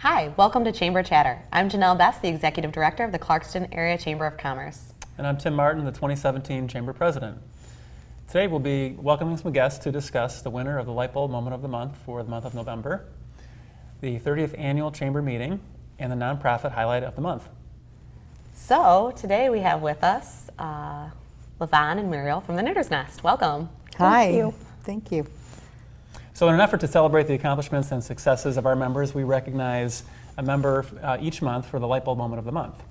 Hi, welcome to Chamber Chatter. I'm Janelle Best, the Executive Director of the Clarkston Area Chamber of Commerce. And I'm Tim Martin, the 2017 Chamber President. Today we'll be welcoming some guests to discuss the winner of the Light Bulb Moment of the Month for the month of November, the 30th Annual Chamber Meeting, and the Nonprofit Highlight of the Month. So today we have with us LaVon and Muriel from the Knitter's Nest. Welcome. Hi. Thank you. Thank you. So in an effort to celebrate the accomplishments and successes of our members, we recognize a member each month for the Light Bulb Moment of the Month.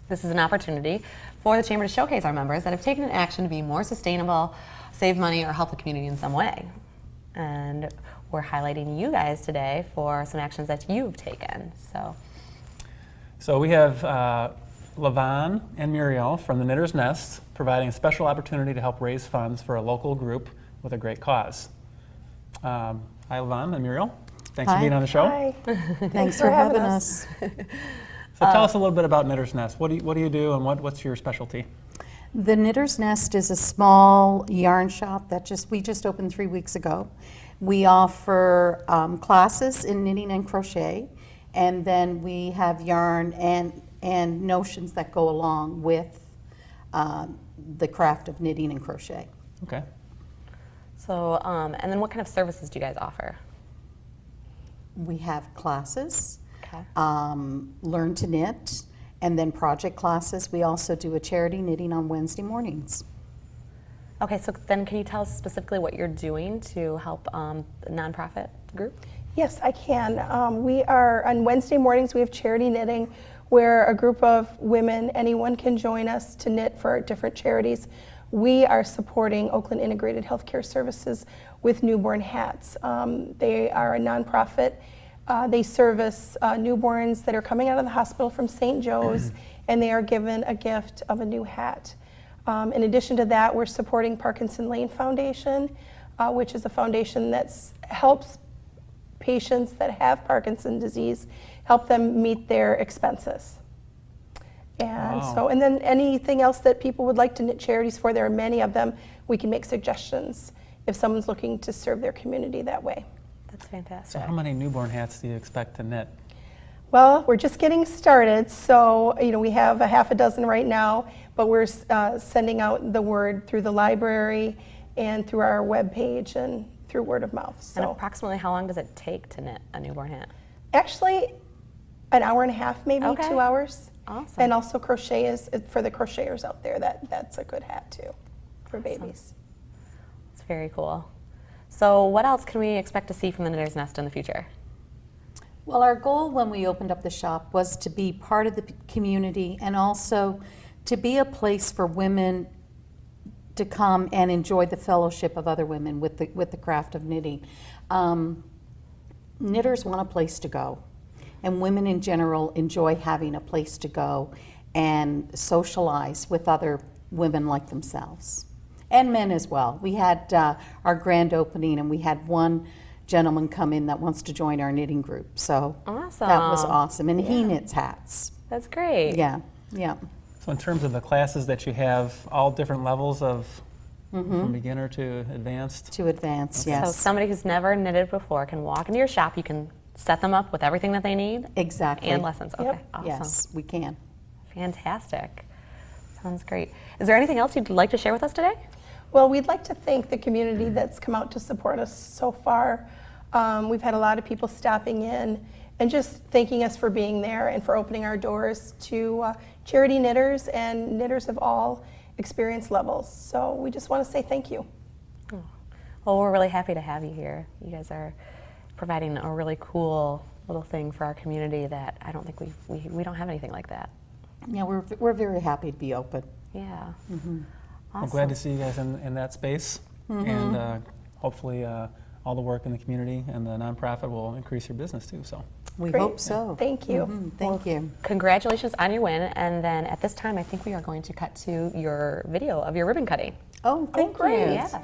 This is an opportunity for the Chamber to showcase our members that have taken an action to be more sustainable, save money, or help the community in some way. And we're highlighting you guys today for some actions that you've taken. So we have LaVon and Muriel from the Knitter's Nest providing a special opportunity to help raise funds for a local group with a great cause. Hi, LaVon and Muriel. Thanks for Hi. being on the show. Hi. Thanks for having us. So tell us a little bit about Knitter's Nest. What do you do, and what's your specialty? The Knitter's Nest is a small yarn shop that we just opened 3 weeks ago. We offer classes in knitting and crochet, and then we have yarn and notions that go along with the craft of knitting and crochet. Okay. So, and then what kind of services do you guys offer? We have classes, Okay. learn to knit, and then project classes. We also do a charity knitting on Wednesday mornings. Okay, so then can you tell us specifically what you're doing to help the nonprofit group? Yes, I can. We are, on Wednesday mornings, we have charity knitting where a group of women, anyone can join us to knit for different charities. We are supporting Oakland Integrated Healthcare Services with newborn hats. They are a nonprofit. They service newborns that are coming out of the hospital from St. Joe's, and they are given a gift of a new hat. In addition to that, we're supporting Parkinson Lane Foundation, which is a foundation that helps patients that have Parkinson's disease, help them meet their expenses. And Wow. and then anything else that people would like to knit charities for, there are many of them. We can make suggestions if someone's looking to serve their community that way. That's So fantastic. how many newborn hats do you expect to knit? Well, we're just getting started, so we have a half a dozen right now, but we're sending out the word through the library and through our webpage and through word of mouth. And So approximately how long does it take to knit a newborn hat? actually, an hour and a half, maybe Okay. 2 hours. Awesome. And also crochet is for the crocheters out there. That's a good hat too for babies. It's very cool. So what else can we expect to see from the Knitter's Nest in the future? Well, our goal when we opened up the shop was to be part of the community and also to be a place for women to come and enjoy the fellowship of other women with the craft of knitting. Knitters want a place to go, and women in general enjoy having a place to go and socialize with other women like themselves, and men as well. We had our grand opening, and we had one gentleman come in that wants to join our knitting group. So Awesome. that was awesome, and he knits hats. That's great. Yeah, yeah. So in terms of the classes that you have, all different levels of from beginner to advanced? To advance, So yes. somebody who's never knitted before can walk into your shop. You can set them up with everything that they need Exactly. and lessons. Okay, Yep. awesome. Yes, we can. Fantastic. Sounds great. Is there anything else you'd like to share with us today? Well, we'd like to thank the community that's come out to support us so far. We've had a lot of people stopping in and just thanking us for being there and for opening our doors to charity knitters and knitters of all experience levels. So we just want to say thank you. Well, we're really happy to have you here. You guys are providing a really cool little thing for our community that I don't think we don't have anything like that. Yeah, we're very happy to be open. Yeah. I'm Awesome. glad to see you guys in that space, and hopefully all the work in the community and the nonprofit will increase your business too. So We Great. hope so. Thank you. Thank you. Congratulations on your win. And then at this time, I think we are going to cut to your video of your ribbon cutting. Oh, thank great. you. Yes.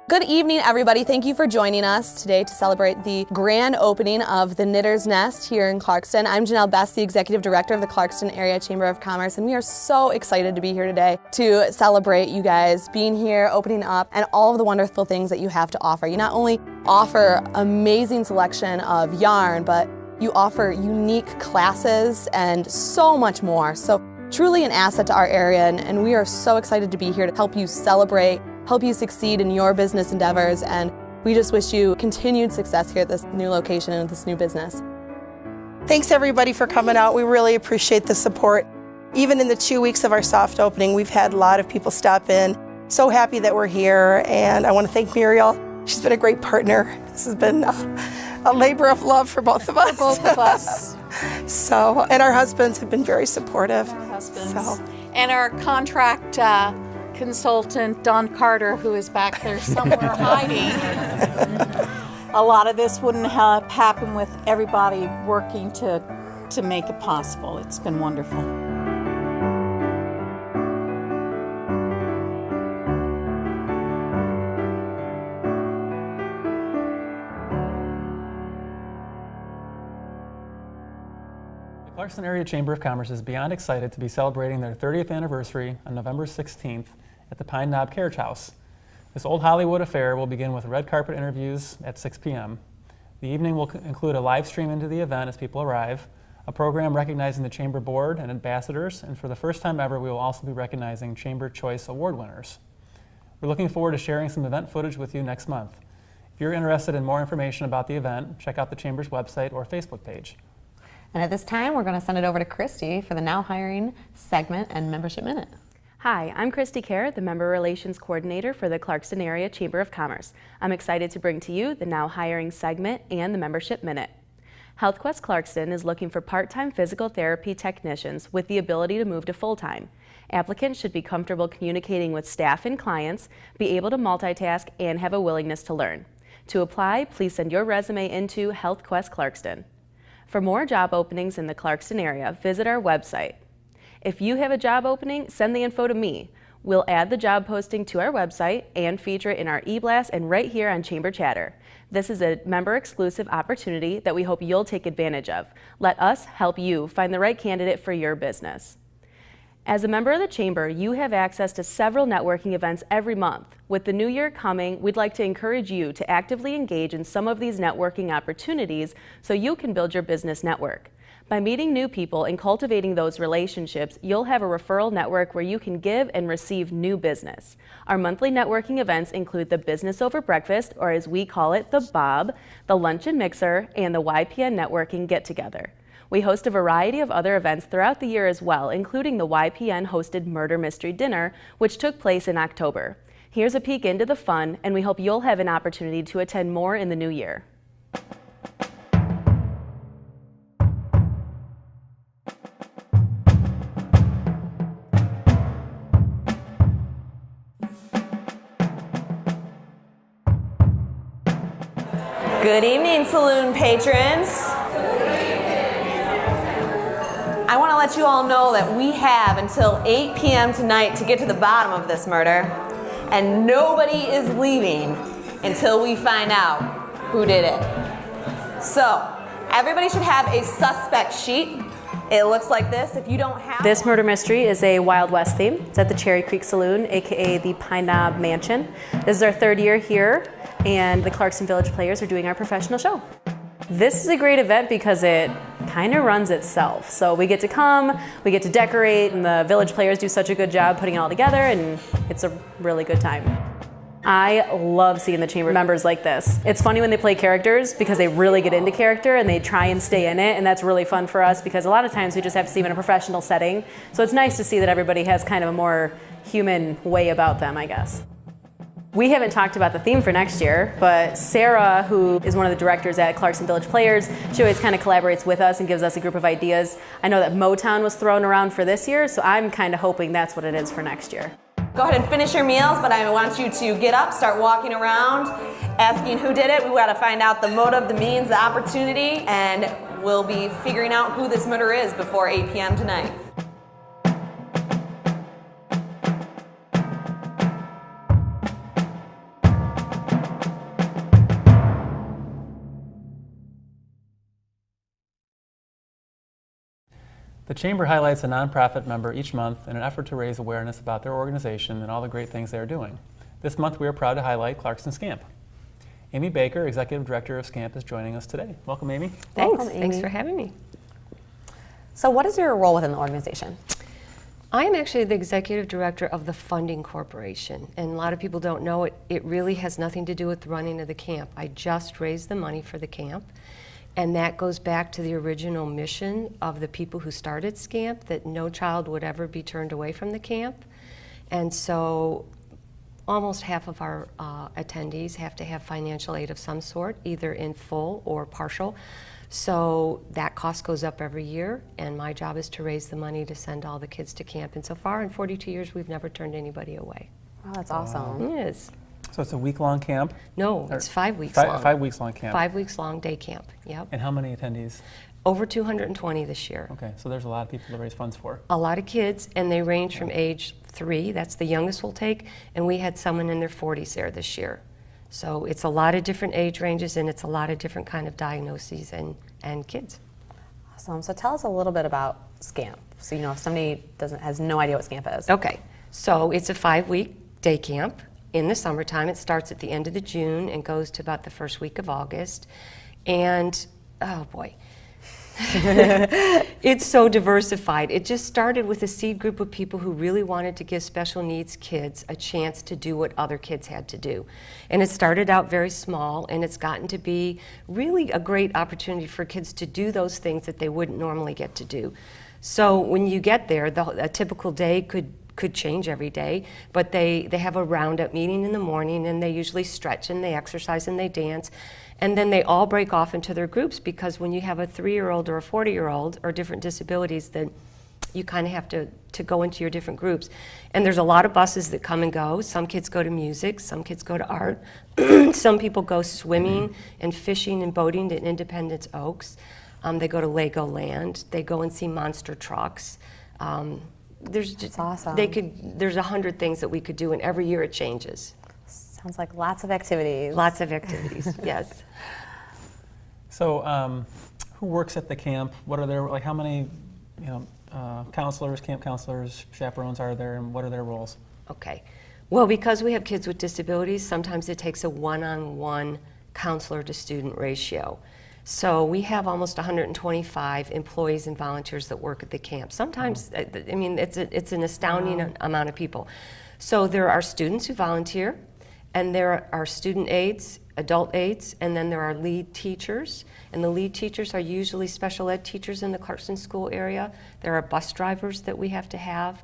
Good evening, everybody. Thank you for joining us today to celebrate the grand opening of the Knitter's Nest here in Clarkston. I'm Janelle Best, the Executive Director of the Clarkston Area Chamber of Commerce, and we are so excited to be here today to celebrate you guys being here, opening up, and all of the wonderful things that you have to offer. You not only offer amazing selection of yarn, but you offer unique classes and so much more. So truly an asset to our area, and we are so excited to be here to help you celebrate, help you succeed in your business endeavors, and we just wish you continued success here at this new location and this new business. Thanks everybody for coming out. We really appreciate the support. Even in the 2 weeks of our soft opening, we've had a lot of people stop in. So happy that we're here, and I want to thank Muriel. She's been a great partner. This has been a labor of love for both of us. For both of us. So, and our husbands have been very supportive. Our husbands. So. And our contract consultant, Don Carter, who is back there somewhere hiding. A lot of this wouldn't have happened with everybody working to make it possible. It's been wonderful. The Clarkston Area Chamber of Commerce is beyond excited to be celebrating their 30th anniversary on November 16th at the Pine Knob Carriage House. This old Hollywood affair will begin with red carpet interviews at 6 p.m. The evening will include a live stream into the event as people arrive, a program recognizing the Chamber Board and ambassadors, and for the first time ever, we will also be recognizing Chamber Choice Award winners. We're looking forward to sharing some event footage with you next month. If you're interested in more information about the event, check out the Chamber's website or Facebook page. And at this time, we're going to send it over to Christy for the Now Hiring segment and Membership Minute. Hi, I'm Christy Kerr, the Member Relations Coordinator for the Clarkston Area Chamber of Commerce. I'm excited to bring to you the Now Hiring segment and the Membership Minute. HealthQuest Clarkston is looking for part-time physical therapy technicians with the ability to move to full-time. Applicants should be comfortable communicating with staff and clients, be able to multitask, and have a willingness to learn. To apply, please send your resume into HealthQuest Clarkston. For more job openings in the Clarkston area, visit our website. If you have a job opening, send the info to me. We'll add the job posting to our website and feature it in our e-blast and right here on Chamber Chatter. This is a member-exclusive opportunity that we hope you'll take advantage of. Let us help you find the right candidate for your business. As a member of the Chamber, you have access to several networking events every month. With the new year coming, we'd like to encourage you to actively engage in some of these networking opportunities so you can build your business network. By meeting new people and cultivating those relationships, you'll have a referral network where you can give and receive new business. Our monthly networking events include the Business Over Breakfast, or as we call it, the BOB, the Lunch and Mixer, and the YPN Networking Get-Together. We host a variety of other events throughout the year as well, including the YPN-hosted Murder Mystery Dinner, which took place in October. Here's a peek into the fun, and we hope you'll have an opportunity to attend more in the new year. Good evening, saloon patrons. I want to let you all know that we have until 8 p.m. tonight to get to the bottom of this murder, and nobody is leaving until we find out who did it. So, everybody should have a suspect sheet. It looks like this. If you don't have This murder mystery is a Wild West theme. It's at the Cherry Creek Saloon, aka the Pine Knob Mansion. This is our third year here, and the Clarkston Village Players are doing our professional show. This is a great event because it kind of runs itself. So we get to come, we get to decorate, and the Village Players do such a good job putting it all together, and it's a really good time. I love seeing the chamber members like this. It's funny when they play characters because they really get into character and they try and stay in it, and that's really fun for us because a lot of times we just have to see them in a professional setting. So it's nice to see that everybody has kind of a more human way about them, I guess. We haven't talked about the theme for next year, but Sarah, who is one of the directors at Clarkston Village Players, she always kind of collaborates with us and gives us a group of ideas. I know that Motown was thrown around for this year, so I'm kind of hoping that's what it is for next year. Go ahead and finish your meals, but I want you to get up, start walking around, asking who did it. We got to find out the motive, the means, the opportunity, and we'll be figuring out who this murderer is before 8 p.m. tonight. The Chamber highlights a nonprofit member each month in an effort to raise awareness about their organization and all the great things they are doing. This month we are proud to highlight Clarkston SCAMP. Amy Baker, Executive Director of SCAMP, is joining us today. Welcome, Amy. Thanks. Welcome, Thanks Amy. for having me. So what is your role within the organization? I am actually the Executive Director of the Funding Corporation, and a lot of people don't know it. It really has nothing to do with the running of the camp. I just raise the money for the camp, and that goes back to the original mission of the people who started SCAMP, that no child would ever be turned away from the camp. And so almost half of our attendees have to have financial aid of some sort, either in full or partial. So that cost goes up every year, and my job is to raise the money to send all the kids to camp. And so far, in 42 years, we've never turned anybody away. Oh, that's awesome. Yes. So it's a week-long camp? No, Or it's 5 weeks long. 5 weeks long camp. 5 weeks long day camp, yep. And how many attendees? Over 220 this year. Okay, so there's a lot of people to raise funds for. A lot of kids, and they range from age 3, that's the youngest we'll take, and we had someone in their 40s there this year. So it's a lot of different age ranges, and it's a lot of different kind of diagnoses and kids. Awesome. So tell us a little bit about SCAMP. So if somebody has no idea what SCAMP is. Okay, so it's a 5-week day camp. In the summertime, it starts at the end of the June and goes to about the first week of August. And, oh boy, it's so diversified. It just started with a seed group of people who really wanted to give special needs kids a chance to do what other kids had to do. And it started out very small, and it's gotten to be really a great opportunity for kids to do those things that they wouldn't normally get to do. So when you get there, a typical day could change every day, but they have a roundup meeting in the morning, and they usually stretch and they exercise and they dance, and then they all break off into their groups, because when you have a 3-year-old or a 40-year-old or different disabilities, then you kind of have to go into your different groups. And there's a lot of buses that come and go. Some kids go to music, some kids go to art, some people go swimming and fishing and boating to Independence Oaks. They go to Legoland, they go and see monster trucks. There's just, awesome. There's 100 things that we could do, and every year it changes. Sounds like lots of activities. Lots of activities, yes. So who works at the camp? What are their, how many, counselors, camp counselors, chaperones are there, and what are their roles? Okay. Well, because we have kids with disabilities, sometimes it takes a one-on-one counselor to student ratio. So we have almost 125 employees and volunteers that work at the camp. Sometimes, it's an astounding amount of people. So there are students who volunteer, and there are student aides, adult aides, and then there are lead teachers. And the lead teachers are usually special ed teachers in the Clarkston school area. There are bus drivers that we have to have.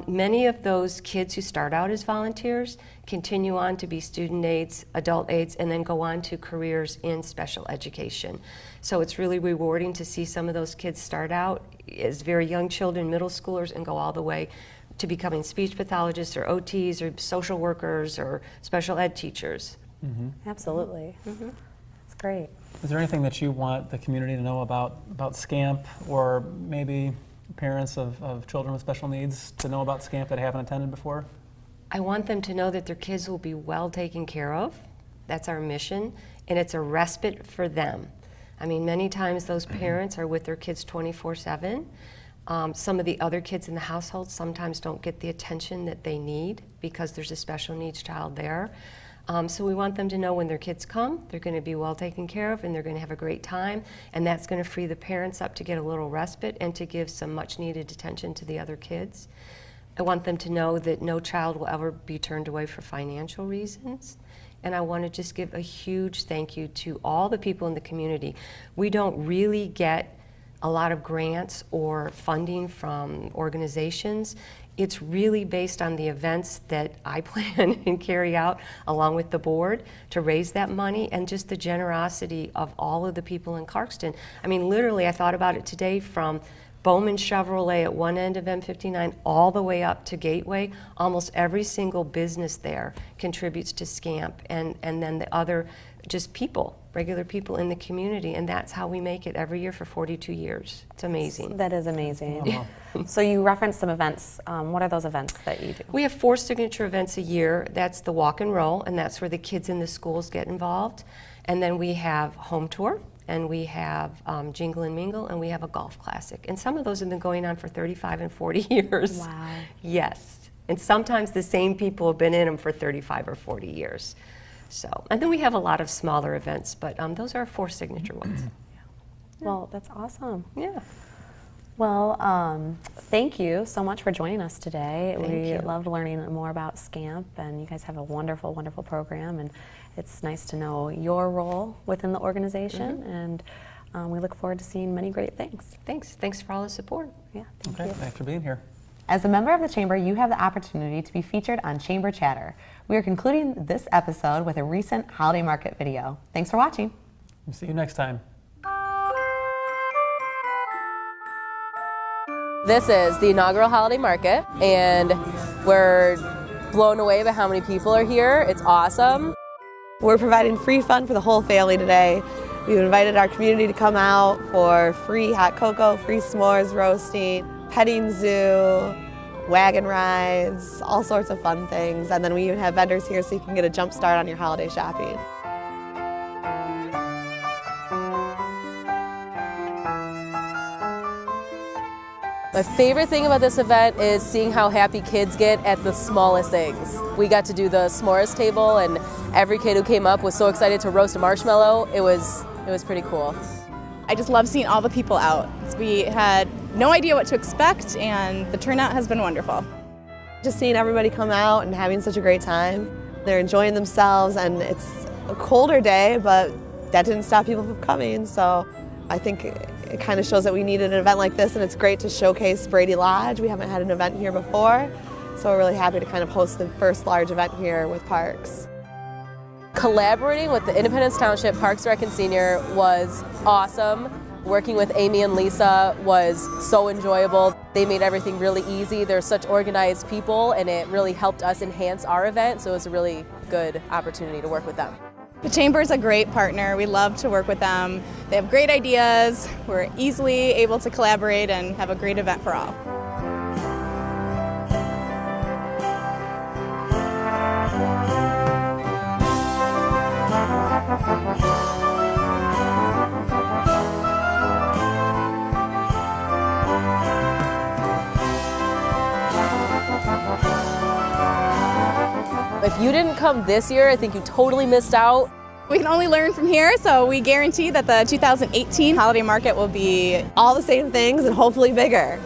Many of those kids who start out as volunteers continue on to be student aides, adult aides, and then go on to careers in special education. So it's really rewarding to see some of those kids start out as very young children, middle schoolers, and go all the way to becoming speech pathologists or OTs or social workers or special ed teachers. Mm-hmm. Absolutely. That's great. Is there anything that you want the community to know about SCAMP, or maybe parents of children with special needs to know about SCAMP that haven't attended before? I want them to know that their kids will be well taken care of. That's our mission, and it's a respite for them. I mean, many times those parents are with their kids 24/7. Some of the other kids in the household sometimes don't get the attention that they need because there's a special needs child there. So we want them to know when their kids come, they're going to be well taken care of, and they're going to have a great time, and that's going to free the parents up to get a little respite and to give some much needed attention to the other kids. I want them to know that no child will ever be turned away for financial reasons. And I want to just give a huge thank you to all the people in the community. We don't really get a lot of grants or funding from organizations. It's really based on the events that I plan and carry out along with the board to raise that money, and just the generosity of all of the people in Clarkston. I mean, literally, I thought about it today, from Bowman Chevrolet at one end of M59 all the way up to Gateway. Almost every single business there contributes to SCAMP, and then the other just people regular people in the community, and that's how we make it every year for 42 years. It's amazing. That is amazing. So you referenced some events. What are those events that you do? We have 4 signature events a year. That's the walk and roll, and that's where the kids in the schools get involved. And then we have home tour, and we have Jingle and Mingle, and we have a golf classic. And some of those have been going on for 35 and 40 years. Wow. Yes. And sometimes the same people have been in them for 35 or 40 years. So, and then we have a lot of smaller events, but those are our 4 signature ones. Well, that's awesome. Yeah. Well, thank you so much for joining us today. Thank We you. loved learning more about SCAMP, and you guys have a wonderful, wonderful program, and it's nice to know your role within the organization, and we look forward to seeing many great things. Thanks. Thanks for all the support. Yeah, thank Okay, you. thanks for being here. As a member of the Chamber, you have the opportunity to be featured on Chamber Chatter. We are concluding this episode with a recent holiday market video. Thanks for watching. We'll see you next time. This is the inaugural holiday market, and we're blown away by how many people are here. It's awesome. We're providing free fun for the whole family today. We've invited our community to come out for free hot cocoa, free s'mores roasting, petting zoo, wagon rides, all sorts of fun things. And then we even have vendors here so you can get a jump start on your holiday shopping. My favorite thing about this event is seeing how happy kids get at the smallest things. We got to do the s'mores table, and every kid who came up was so excited to roast a marshmallow. It was pretty cool. I just love seeing all the people out. We had no idea what to expect, and the turnout has been wonderful. Just seeing everybody come out and having such a great time. They're enjoying themselves, and it's a colder day, but that didn't stop people from coming. So I think it kind of shows that we needed an event like this, and it's great to showcase Brady Lodge. We haven't had an event here before, so we're really happy to kind of host the first large event here with Parks. Collaborating with the Independence Township Parks Rec and Senior was awesome. Working with Amy and Lisa was so enjoyable. They made everything really easy. They're such organized people, and it really helped us enhance our event, so it was a really good opportunity to work with them. The Chamber is a great partner. We love to work with them. They have great ideas. We're easily able to collaborate and have a great event for all. If you didn't come this year, I think you totally missed out. We can only learn from here, so we guarantee that the 2018 holiday market will be All the same things and hopefully bigger.